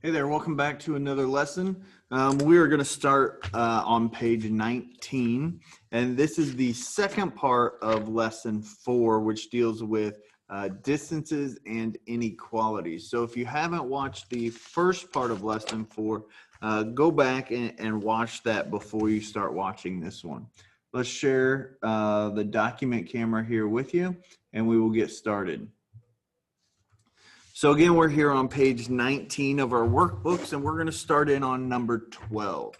Hey there, welcome back to another lesson. We are going to start on page 19, and this is the second part of lesson 4, which deals with distances and inequalities. So if you haven't watched the first part of lesson 4, go back and watch that before you start watching this one. Let's share the document camera here with you, and we will get started. So again, we're here on page 19 of our workbooks, and we're going to start in on number 12.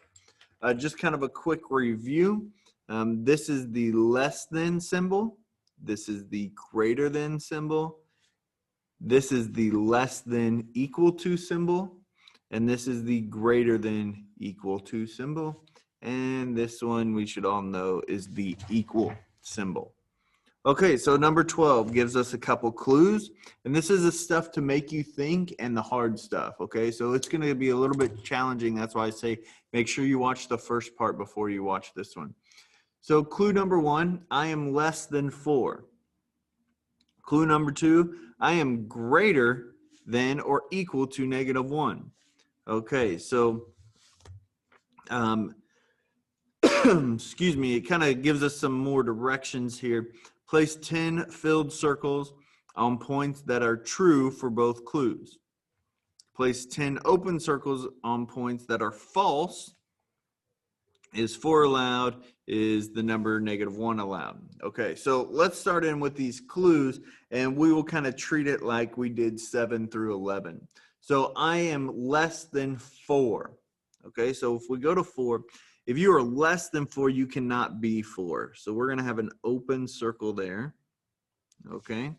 Just kind of a quick review. This is the less than symbol. This is the greater than symbol. This is the less than equal to symbol. And this is the greater than equal to symbol. And this one we should all know is the equal symbol. Okay, so number 12 gives us a couple clues, and this is the stuff to make you think and the hard stuff, okay? So it's going to be a little bit challenging. That's why I say make sure you watch the first part before you watch this one. So clue number 1, I am less than 4. Clue number 2, I am greater than or equal to -1. Okay, so excuse me, it kind of gives us some more directions here. Place 10 filled circles on points that are true for both clues. Place 10 open circles on points that are false. Is 4 allowed? Is the number -1 allowed? Okay, so let's start in with these clues, and we will kind of treat it like we did 7 through 11. So I am less than 4. Okay, so if we go to 4, if you are less than 4, you cannot be 4. So we're going to have an open circle there. Okay.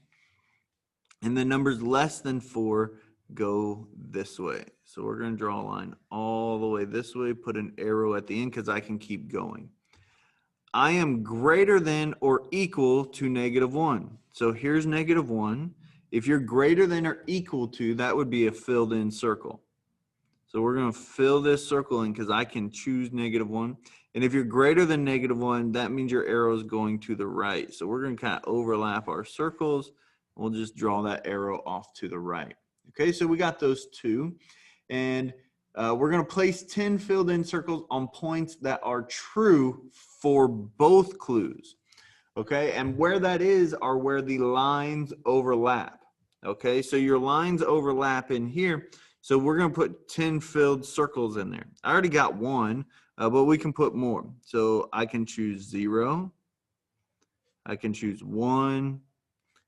And the numbers less than 4 go this way. So we're going to draw a line all the way this way, put an arrow at the end because I can keep going. I am greater than or equal to -1. So here's -1. If you're greater than or equal to, that would be a filled in circle. So we're going to fill this circle in because I can choose -1. And if you're greater than -1, that means your arrow is going to the right. So we're going to kind of overlap our circles. We'll just draw that arrow off to the right. Okay, so we got those two. And we're going to place 10 filled in circles on points that are true for both clues. Okay, and where that is are where the lines overlap. Okay, so your lines overlap in here. So we're going to put 10 filled circles in there. I already got one, but we can put more. So I can choose 0. I can choose 1.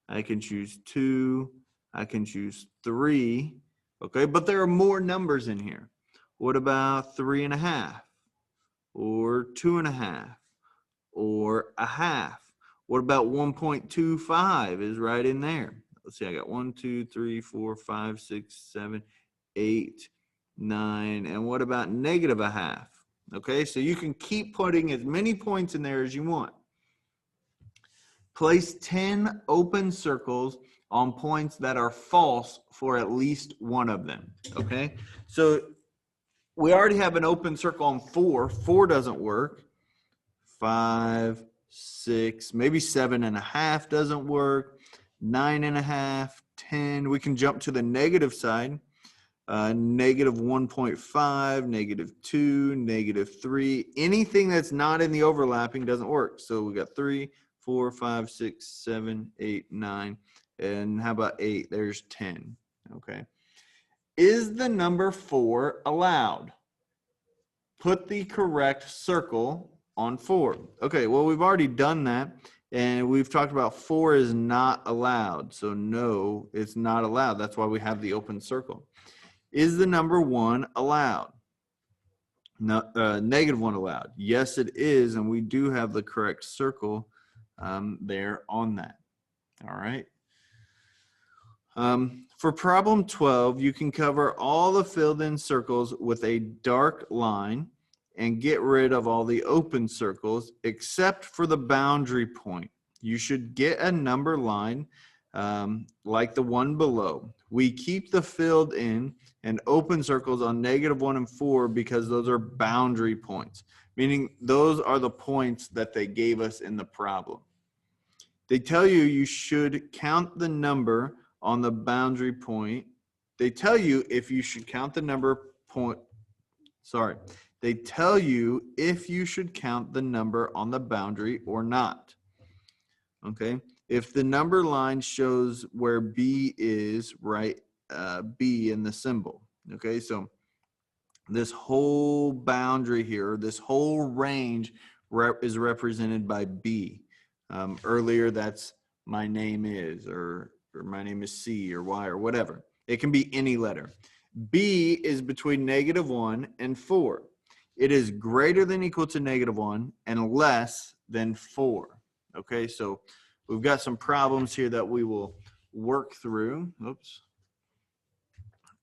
I can choose 2. I can choose 3. Okay, but there are more numbers in here. What about 3.5? Or 2.5? Or a half? What about 1.25 is right in there? Let's see, I got 1, 2, 3, 4, 5, 6, 7, 8, 9, and what about -1/2? Okay, so you can keep putting as many points in there as you want. Place 10 open circles on points that are false for at least one of them. Okay, so we already have an open circle on 4. 4 doesn't work. 5, 6, maybe 7.5 doesn't work. 9.5, 10. We can jump to the negative side. -1.5, -2, -3. Anything that's not in the overlapping doesn't work. So we got 3, 4, 5, 6, 7, 8, 9. And how about 8? There's 10. Okay. Is the number 4 allowed? Put the correct circle on 4. Okay, well, we've already done that. And we've talked about 4 is not allowed. So no, it's not allowed. That's why we have the open circle. Is the number 1 allowed? No, -1 allowed. Yes, it is, and we do have the correct circle there on that. All right. For problem 12, you can cover all the filled in circles with a dark line and get rid of all the open circles except for the boundary point. You should get a number line like the one below. We keep the filled in and open circles on -1 and 4 because those are boundary points, meaning those are the points that they gave us in the problem. They tell you you should count the number on the boundary point they tell you if you should count the number they tell you if you should count the number on the boundary or not. Okay, if the number line shows where B is, write B in the symbol. Okay, so this whole boundary here, this whole range is represented by B. Earlier, that's my name is, or my name is C or Y or whatever. It can be any letter. B is between -1 and 4. It is greater than or equal to -1 and less than 4. Okay, so we've got some problems here that we will work through. Oops.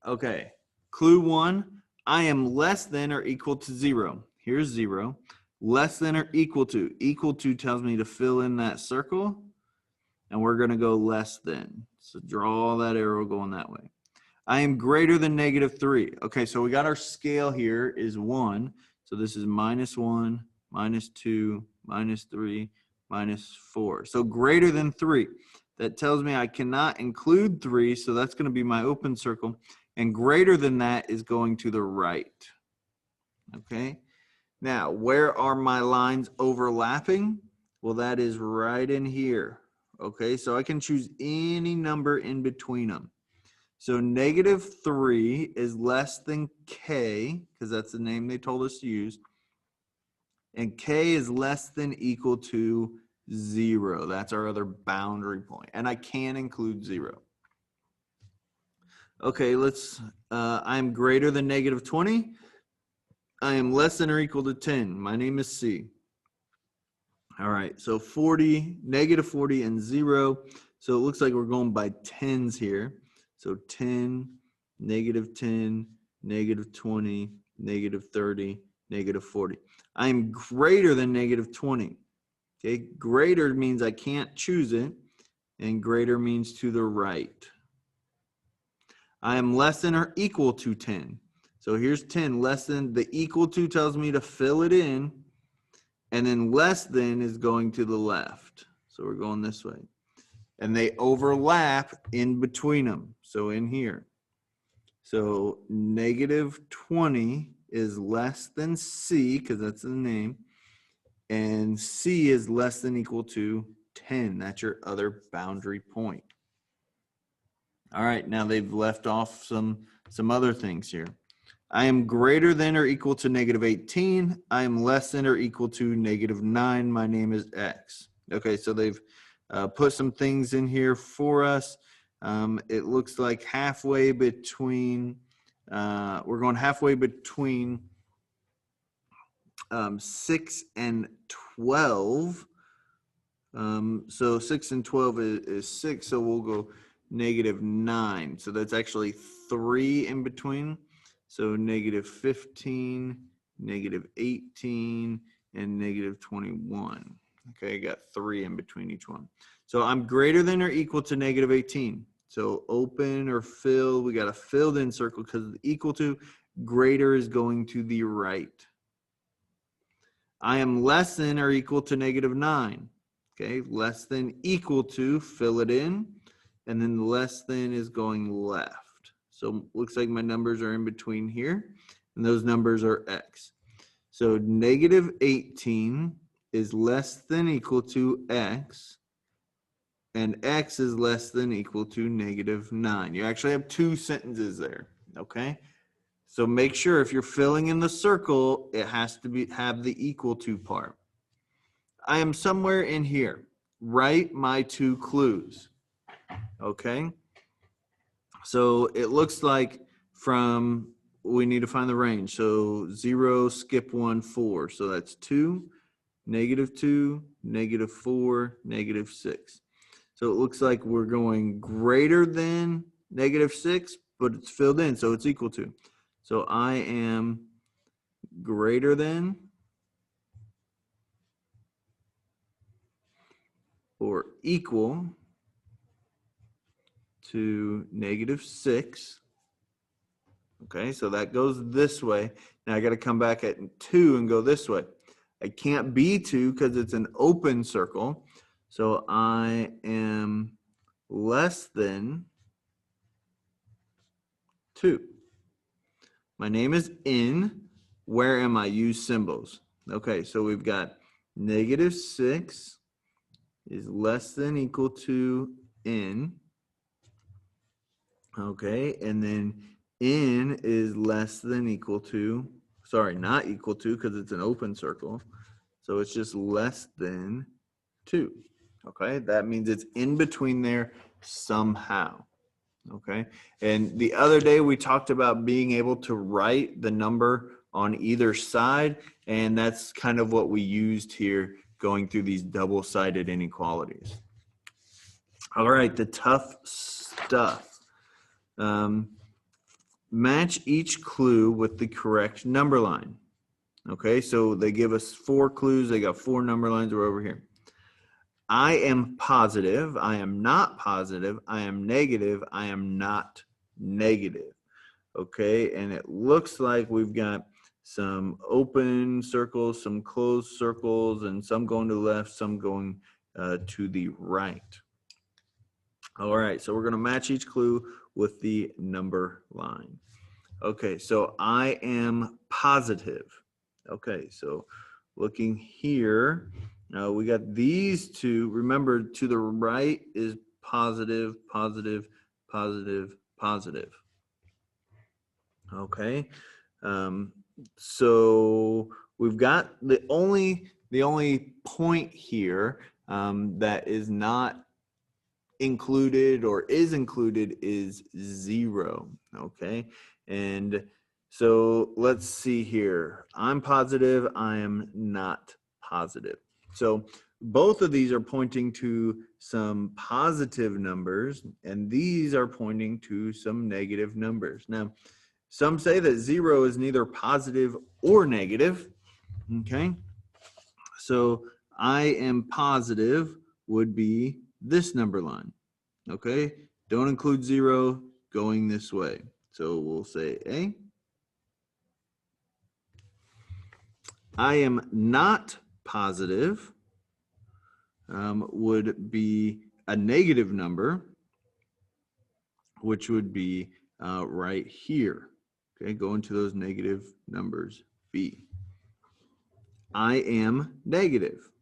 Okay, clue 1, I am less than or equal to 0. Here's 0. Less than or equal to. Equal to tells me to fill in that circle, and we're going to go less than. So draw that arrow going that way. I am greater than -3. Okay, so we got our scale here is 1. So this is -1, -2, -3, -4. So greater than 3. That tells me I cannot include 3, so that's going to be my open circle. And greater than that is going to the right. Okay, now where are my lines overlapping? Well, that is right in here. Okay, so I can choose any number in between them. So -3 is less than K, because that's the name they told us to use. And K is less than or equal to 0. That's our other boundary point. And I can include 0. Okay, I'm greater than -20. I am less than or equal to 10. My name is C. All right, so 40, -40 and 0. So it looks like we're going by tens here. So 10, -10, -20, -30, -40. I am greater than -20. Okay, greater means I can't choose it, and greater means to the right. I am less than or equal to 10. So here's 10, less than, the equal to tells me to fill it in, and then less than is going to the left. So we're going this way. And they overlap in between them. So in here. So -20 is less than C, because that's the name. And C is less than or equal to 10. That's your other boundary point. All right, now they've left off some other things here. I am greater than or equal to -18. I am less than or equal to -9. My name is X. Okay, so they've put some things in here for us. It looks like halfway between, we're going halfway between 6 and 12. So 6 and 12 is 6, so we'll go -9. So that's actually 3 in between. So -15, -18, and -21. Okay, I got 3 in between each one. So I'm greater than or equal to -18. So open or fill, we got a filled in circle because the equal to, greater is going to the right. I am less than or equal to -9. Okay, less than equal to, fill it in, and then less than is going left. So looks like my numbers are in between here, and those numbers are X. So -18 is less than or equal to X, and X is less than or equal to -9. You actually have 2 sentences there, okay? So make sure if you're filling in the circle, it has to have the equal to part. I am somewhere in here. Write my 2 clues, okay? So it looks like we need to find the range. So 0, skip 1, 4. So that's 2, -2, -4, -6. So it looks like we're going greater than -6, but it's filled in, so it's equal to. So I am greater than or equal to -6. Okay, so that goes this way. Now I got to come back at 2 and go this way. I can't be 2 because it's an open circle. So I am less than 2. My name is N. Where am I? Use symbols. Okay, so we've got -6 is less than equal to N. Okay, and then N is less than equal to, sorry, not equal to because it's an open circle. So it's just less than 2. Okay, that means it's in between there somehow. Okay, and the other day we talked about being able to write the number on either side, and that's kind of what we used here going through these double-sided inequalities. All right, the tough stuff. Match each clue with the correct number line. Okay, so they give us 4 clues. They got 4 number lines. We're over here. I am positive. I am not positive. I am negative. I am not negative. Okay, and it looks like we've got some open circles, some closed circles, and some going to the left, some going to the right. All right, so we're going to match each clue with the number line. Okay, so I am positive. Okay, so looking here, we got these two. Remember, to the right is positive, positive, positive, positive. Okay, so we've got the only point here that is not included or is included is 0. Okay, and so let's see here. I'm positive. I am not positive. So both of these are pointing to some positive numbers, and these are pointing to some negative numbers. Now, some say that 0 is neither positive or negative. Okay, so I am positive would be this number line. Okay, don't include 0 going this way. So we'll say A. I am not positive would be a negative number, which would be right here. Okay, go into those negative numbers, B. I am negative.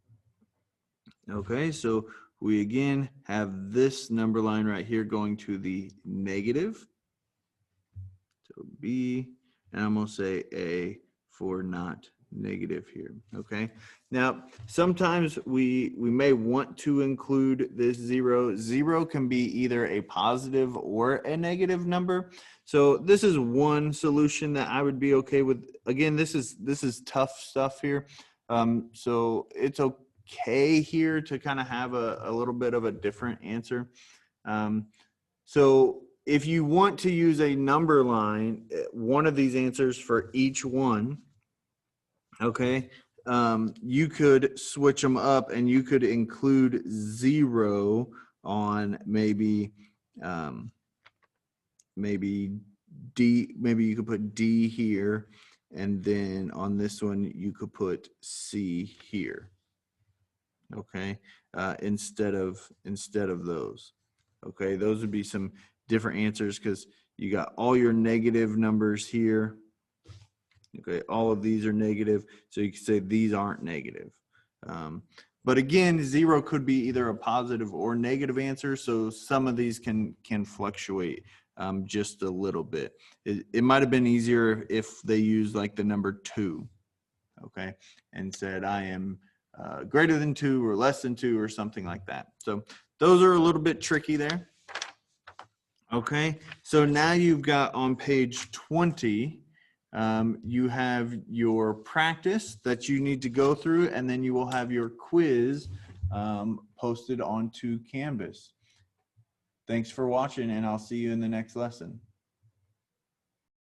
Okay, so we again have this number line right here going to the negative. So B, and I'm going to say A for not negative here. Okay, now sometimes we may want to include this 0. 0 can be either a positive or a negative number. So this is one solution that I would be okay with. Again, this is tough stuff here. So it's okay here to kind of have a little bit of a different answer. So if you want to use a number line, one of these answers for each one, okay, you could switch them up and you could include 0 on maybe D, maybe you could put D here, and then on this one you could put C here. Okay, instead of those. Okay, those would be some different answers because you got all your negative numbers here. Okay, all of these are negative, so you can say these aren't negative. But again, 0 could be either a positive or negative answer, so some of these can fluctuate just a little bit. It might have been easier if they used like the number 2, okay, and said I am greater than 2 or less than 2 or something like that. So those are a little bit tricky there. Okay, so now you've got on page 20, you have your practice that you need to go through, and then you will have your quiz posted onto Canvas. Thanks for watching, and I'll see you in the next lesson.